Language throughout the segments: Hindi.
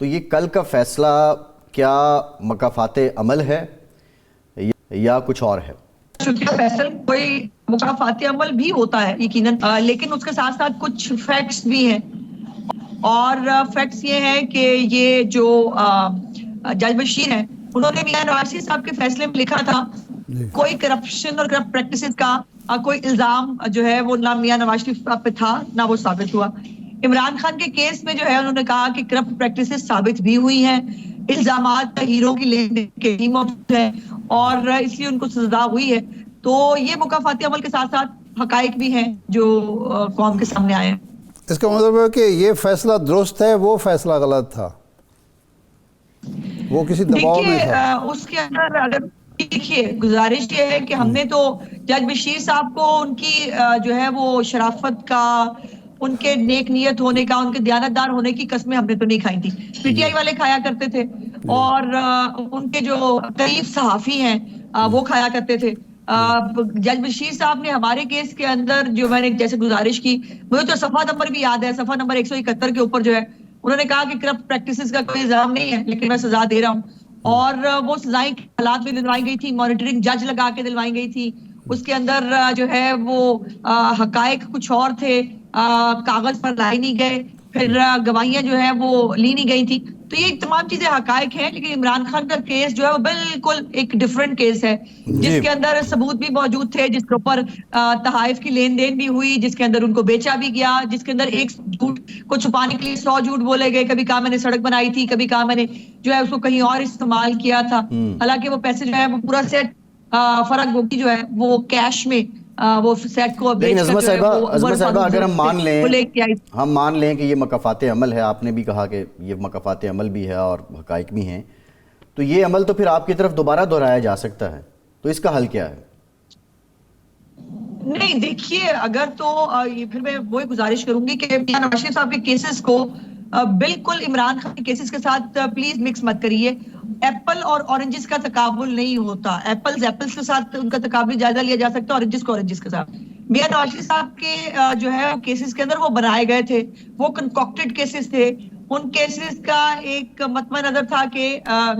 तो ये कल का फैसला क्या मकाफाते अमल है या कुछ और है? फैसल कोई मुकाफाती अमल भी होता है यकीनन, लेकिन उसके साथ साथ कुछ फैक्ट्स भी हैं। और फैक्ट्स ये हैं कि ये जो जज बशीर हैं, उन्होंने मियां नवाज साहब के फैसले में लिखा था कोई करप्शन और करप्ट प्रैक्टिसेस का कोई इल्जाम जो है वो ना मियां नवाज साहब पे था ना वो साबित हुआ। इमरान खान के केस में जो है उन्होंने कहा कि करप्ट प्रैक्टिसेस साबित भी हुई हैं, इल्जामात हीरो की लेन देन के भी मौजूद है और इसलिए उनको सजा हुई है। तो ये मुकाफाती अमल के साथ साथ हकाइक भी हैं जो कौम के सामने आए हैं। इसका मतलब है कि ये फैसला दुरुस्त है, वो फैसला गलत था, वो किसी दबाव में था। उसके अंदर अगर देखिए गुजारिश ये है कि हमने तो जज बशीर साहब को उनकी जो है वो शराफत का, उनके नेक नियत होने का, उनके दयानतदार होने की कस्में हमने तो नहीं खाई थी, पीटीआई वाले खाया करते थे। और उनके जो करीब सहाफी हैं वो खाया करते थे। जज बशीर साहब ने हमारे केस के अंदर जो मैंने जैसे गुजारिश की, मुझे तो सफा नंबर भी याद है, सफा नंबर 171 के ऊपर जो है उन्होंने कहा कि करप्ट प्रैक्टिसेस का कोई इल्जाम नहीं है लेकिन मैं सजा दे रहा हूँ। और वो सजाएं हालात में दिलवाई गई थी, मॉनिटरिंग जज लगा के दिलवाई गई थी। उसके अंदर जो है वो हकायक कुछ और थे, कागज पर लाए नहीं गए, फिर गवाहियां जो है वो ली नहीं गई थी। तो ये तमाम चीजें हकायक हैं, लेकिन इमरान खान का केस जो है वो बिल्कुल एक डिफरेंट केस है जिसके अंदर सबूत भी मौजूद थे, जिसके ऊपर तहाइफ की लेन देन भी हुई, जिसके अंदर उनको बेचा भी गया, जिसके अंदर एक झूठ को छुपाने के लिए 100 झूठ बोले गए। कभी कहा मैंने सड़क बनाई थी, कभी कहा मैंने जो है उसको कहीं और इस्तेमाल किया था। हालांकि वो पैसे जो है वो पूरा सेट फरक गोगी जो है वो कैश में वो सेट को लेकिन अज़मा साहिबा अगर हम मान लें कि ये मकाफाते अमल है, आपने भी कहा कि ये मकाफाते अमल भी है और हकाइक भी हैं, तो ये अमल तो फिर आपकी तरफ दोबारा दोहराया जा सकता है, तो इसका हल क्या है? नहीं देखिए, अगर तो ये फिर मैं वही गुजारिश करूंगी कि मियां नवाज शरीफ साहब के केसेस को बिल्कुल इमरान खान के केसेस के साथ प्लीज मिक्स मत करिए। एप्पल और ऑरेंजेस का तकाबुल नहीं होता। एप्पल्स के साथ उनका तकाबुल जायजा लिया जा सकता है, ऑरेंजेस को ऑरेंजेस के साथ। मियां नवाज शरीफ साहब के जो है केसेस के अंदर वो बनाए गए थे, वो कंकॉक्टेड केसेस थे। उन केसेस का एक मतमा नजर था कि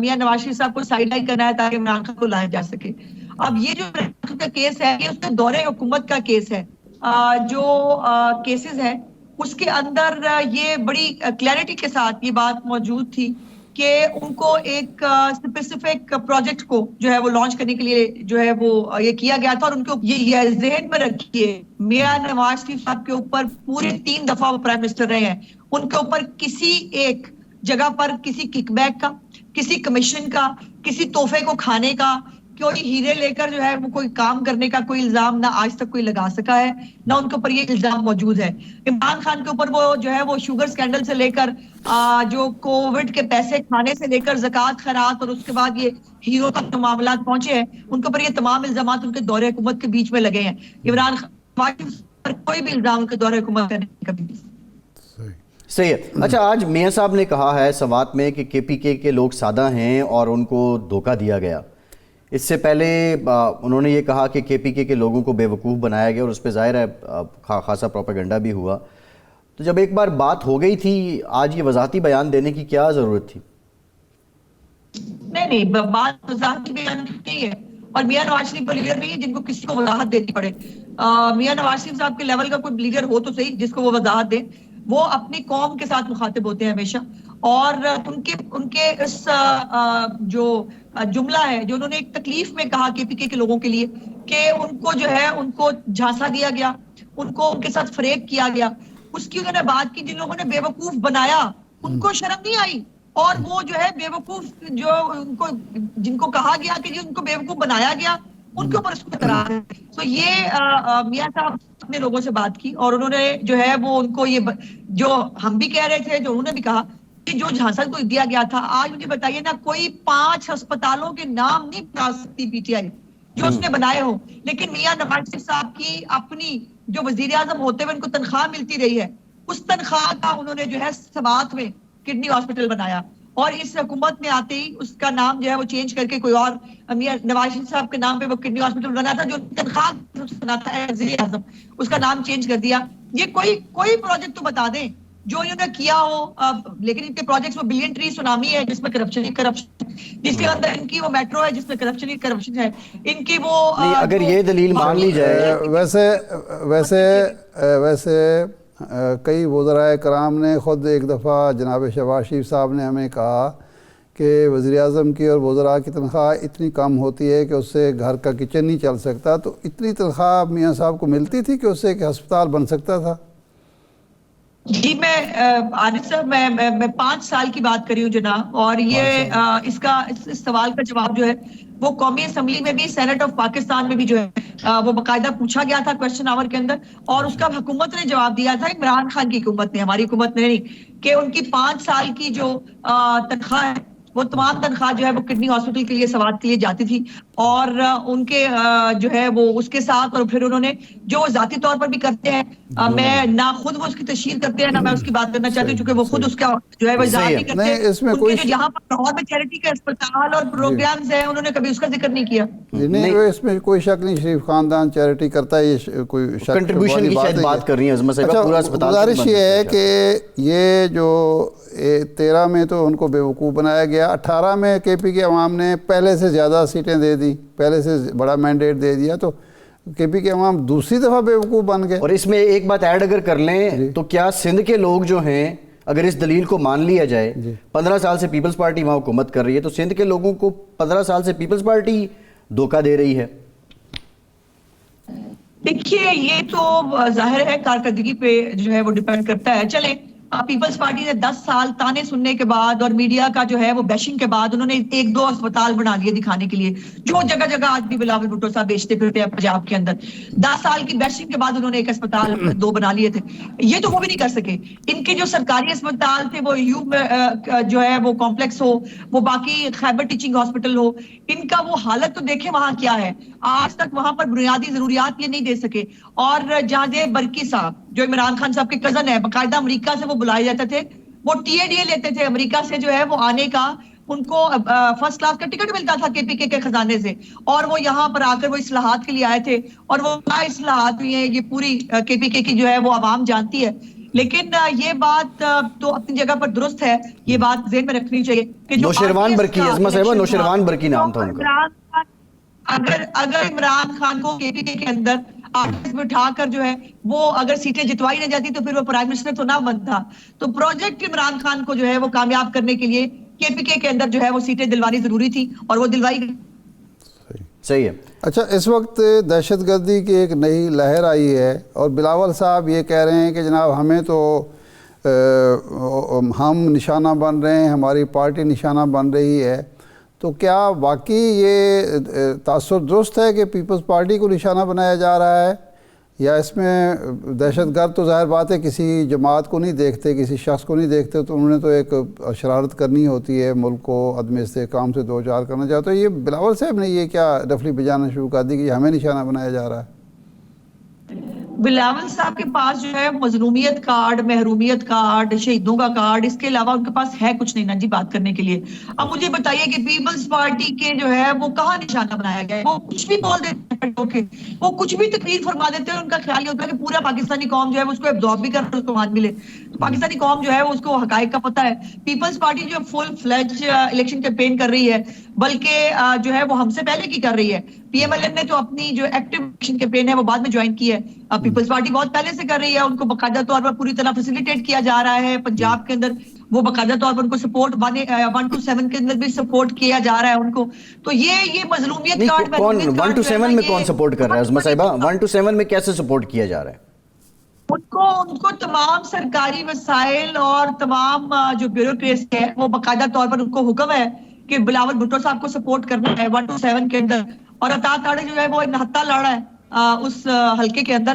मियां नवाज शरीफ साहब को साइडलाइन करना है ताकि इमरान खान को लाया जा सके। अब ये जो का केस है ये उसके दौरे हुकूमत का केस है। जो केसेस है उसके अंदर ये बड़ी क्लैरिटी के साथ ये बात मौजूद थी कि उनको एक स्पेसिफिक प्रोजेक्ट को जो है वो लॉन्च करने के लिए जो है वो ये किया गया था। और उनको ये ज़हन में रखिए, मियां नवाज शरीफ साहब के ऊपर पूरे 3 दफा वो प्राइम मिनिस्टर रहे हैं, उनके ऊपर किसी एक जगह पर किसी किकबैक का, किसी कमीशन का, किसी तोहफे को खाने का, कोई हीरे लेकर जो है वो कोई काम करने का कोई इल्जाम ना आज तक कोई लगा सका है, ना उनके ऊपर ये इल्जाम मौजूद है। इमरान खान के ऊपर वो जो है वो शुगर स्कैंडल से लेकर जो कोविड के पैसे खाने से लेकर ज़कात खैरात और उसके बाद ये हीरो तक जो मामला पहुंचे हैं, उनके ऊपर ये तमाम इल्जाम उनके दौरे हुकूमत के बीच में लगे हैं। इमरान खान पर कोई भी इल्जाम उनके दौरे हुकूमत करने का कभी सही है। अच्छा, आज मियां साहब ने कहा है सवात में कि केपीके के लोग सादा हैं और उनको धोखा दिया गया। इससे पहले उन्होंने ये कहा कि केपीके के लोगों को बेवकूफ़ बनाया गया और उस पर ज़ाहिर है खासा प्रोपेगेंडा भी हुआ। तो जब एक बार बात हो गई थी, आज ये वजाहती बयान देने की क्या ज़रूरत थी? नहीं, बात वजाहती बयान नहीं है और मियां नवाज शरीफ लीडर नहीं है जिनको किसी को वजाहत देनी पड़े। मियां नवाज शरीफ साहब के लेवल का कोई लीडर हो तो सही जिसको वो वजाहत दे। वो अपनी कौम के साथ मुखातिब होते हैं हमेशा, और उनके इस जो जुमला है जो उन्होंने एक तकलीफ में कहा केपीके के लोगों के लिए कि उनको जो है उनको झांसा दिया गया, उनको उनके साथ फरेब किया गया, उसकी उन्होंने बात की। जिन लोगों ने बेवकूफ बनाया उनको शर्म नहीं आई, और वो जो है बेवकूफ जो उनको जिनको कहा गया कि उनको बेवकूफ बनाया गया उनके ऊपर उसको करार है। तो ये मियां साहब अपने लोगों से बात की और उन्होंने जो है वो उनको ये जो हम भी कह रहे थे, जो उन्होंने भी कहा कि जो झांसा को दिया गया था, आज मुझे बताइए ना कोई 5 अस्पतालों के नाम नहीं बता सकती पीटीआई जो उसने बनाए हो। लेकिन मियां नवाज शरीफ साहब की अपनी जो वजीर आजम होते हुए उनको तनख्वाह मिलती रही है, उस तनख्वाह का उन्होंने जो है सवात में किडनी हॉस्पिटल बनाया और इस हुकूमत ने आते ही उसका नाम जो है वो चेंज करके कोई और मियां नवाज शरीफ साहब के नाम पे वो किडनी हॉस्पिटल बना था जो तनख्वाह बना था वजीर आजम, उसका नाम चेंज कर दिया। ये कोई प्रोजेक्ट तो बता दें जो इन्होंने किया हो, लेकिन इनके प्रोजेक्ट्स वो बिलियन ट्री सुनामी है जिसमें करप्शन ही करप्शन, जिसके अंदर इनकी वो मेट्रो है जिसमें करप्शन ही करप्शन है, इनकी वो नहीं, अगर ये दलील मान ली जाए। वैसे वैसे वैसे कई वज़राए कराम ने ख़ुद एक दफ़ा जनाब शहबाज शरीफ साहब ने हमें कहा कि वज़ीर-ए-आज़म की और वज़रा की तनख्वाह इतनी कम होती है कि उससे घर का किचन नहीं चल सकता, तो इतनी तनख्वाह मियाँ साहब को मिलती थी कि उससे एक अस्पताल बन सकता था? जी, मैं आरिफ साहब, मैं 5 साल की बात करी हूँ जनाब, और ये इसका इस सवाल का जवाब जो है वो कौमी असम्बली में भी, सेनेट ऑफ पाकिस्तान में भी जो है वो बाकायदा पूछा गया था क्वेश्चन आवर के अंदर, और उसका हुकूमत ने जवाब दिया था, इमरान खान की हुकूमत ने, हमारी हुकूमत ने नहीं, कि उनकी 5 साल की जो तनख्वाह है वो तमाम तनख्वाह जो है वो किडनी हॉस्पिटल के लिए, सवात के लिए जाती थी, और उनके जो है वो उसके साथ, और फिर उन्होंने जो जाती तौर पर भी करते हैं, मैं ना खुद वो उसकी तशहीर करते हैं ना मैं उसकी बात करना चाहती हूँ, क्योंकि वो खुद उसका जो है वो इज़हार नहीं करते। नहीं, इसमें उनके कोई जो यहाँ पर लाहौर में चैरिटी के अस्पताल और प्रोग्राम्स हैं, उन्होंने कभी उसका जिक्र नहीं किया। नहीं, इसमें कोई शक नहीं, शरीफ खानदान चैरिटी करता है, ये कोई कंट्रीब्यूशन की शायद बात कर रही है। अच्छा, गुजारिश ये है कि ये जो 13 में तो उनको बेवकूफ़ बनाया गया, 18 में KP के अवाम ने पहले से ज़्यादा सीटें दे दी, पहले से बड़ा मैंडेट दे दिया, तो KP के अवाम दूसरी दफ़ा बेवकूफ़ बन गए। और इसमें एक बात ऐड अगर कर लें तो क्या सिंध के लोग जो हैं, अगर इस दलील को मान लिया जाए, 15 साल से पीपल्स पार्टी वहाँ हुकूमत कर रही है, तो सिंध के लोगों को 15 साल से पीपल्स पार्टी धोखा दे रही है। देखिए, ये तो जाहिर है कारकर्दगी पे जो है वो डिपेंड करता है। चले, पीपल्स पार्टी ने 10 साल ताने सुनने के बाद और मीडिया का जो है वो बैशिंग के बाद उन्होंने 1-2 अस्पताल बना लिए दिखाने के लिए, जो जगह जगह आज भी बिलावल भुट्टो साहब बेचते फिरते हैं पंजाब के अंदर। 10 साल की बैशिंग के बाद उन्होंने 1 अस्पताल 2 बना लिए थे। ये तो वो भी नहीं कर सके। इनके जो सरकारी अस्पताल थे, वो यूब जो है वो कॉम्प्लेक्स हो, वो बाकी खैबर टीचिंग हॉस्पिटल हो, इनका वो हालत तो देखे वहां क्या है। आज तक वहां पर बुनियादी जरूरियात ये नहीं दे सके। और जहांजेब बरकी साहब जो इमरान खान साहब के कजन है, बाकायदा अमेरिका से वो बुलाए जाते थे, वो TADA लेते थे अमेरिका से जो है वो आने का, उनको फर्स्ट क्लास का टिकट मिलता था KPK के खजाने से, और वो यहाँ पर आकर वो इस्लाहात के लिए आए थे, और वो क्या इस्लाहात हुई है ये पूरी KPK की जो है वो आवाम जानती है। लेकिन ये बात तो अपनी जगह पर दुरुस्त है, ये बात ज़हन में रखनी चाहिए कि जो नौशरवान बरकी, अज़मा साहिबा नौशरवान बरकी नाम था उनका। अगर इमरान खान को KPK के अंदर बिठाकर जो है वो अगर सीटें जितवाई न जाती तो फिर वो प्राइम मिनिस्टर तो ना बनता। तो प्रोजेक्ट इमरान खान को जो है वो कामयाब करने के लिए KPK के अंदर जो है वो सीटें दिलवानी जरूरी थी, और वो दिलवाई। सही है। अच्छा, इस वक्त दहशतगर्दी की एक नई लहर आई है, और बिलावल साहब ये कह रहे हैं कि जनाब हमें तो हम निशाना बन रहे हैं, हमारी पार्टी निशाना बन रही है। तो क्या वाकई ये तासुर दुरुस्त है कि पीपल्स पार्टी को निशाना बनाया जा रहा है, या इसमें दहशतगर्द तो ज़ाहिर बात है किसी जमात को नहीं देखते, किसी शख्स को नहीं देखते, तो उन्होंने तो एक शरारत करनी होती है, मुल्क को अदम इस्तेहकाम से दो चार करना चाहते। तो ये बिलावल साहब ने ये क्या डफली बजाना शुरू कर दी कि हमें निशाना बनाया जा रहा है? बिलावल साहब के पास जो है मजलूमियत कार्ड, महरूमियत कार्ड, शहीदों का कार्ड, इसके अलावा उनके पास है कुछ नहीं ना जी बात करने के लिए। अब मुझे बताइए कि पीपल्स पार्टी के जो है वो कहाँ निशाना बनाया गया है? वो कुछ भी बोल देते हैं, वो कुछ भी तकरीर फरमा देते हैं, उनका ख्याल ये होता है कि पूरा पाकिस्तानी कौम जो है उसको एब्जॉर्ब भी कर, उसको मान मिले। तो पाकिस्तानी कौम जो है उसको हकायक का पता है। पीपल्स पार्टी जो फुल फ्लेज इलेक्शन कैंपेन कर रही है, बल्कि जो है वो हमसे पहले की कर रही है। PMLN ने तो अपनी जो एक्टिव इलेक्शन कैंपेन है वो बाद में ज्वाइन की है। पीपल्स पार्टी बहुत पहले से कर रही है, उनको बाकायदा तौर पर पूरी तरह फैसिलिटेट किया जा रहा है पंजाब के अंदर। वो बाकायदा तौर पर उनको सपोर्ट 1 to 7 के अंदर भी सपोर्ट किया जा रहा है उनको। तो ये मजलूमियत कार्ड, कौन 1 to 7 में कौन सपोर्ट कर रहा है अज़मा साहिबा? 1 to 7 में कैसे सपोर्ट किया जा रहा है? उनको तमाम सरकारी वसाइल और तमाम जो ब्यूरोक्रेसी है वो बाकायदा तौर पर उनको हुक्म है कि बिलावल भुट्टो साहब को सपोर्ट करना है 1 to 7 के अंदर। और अता ताड़े जो है वो एक नहत्ता लड़ा है उस हल्के के अंदर।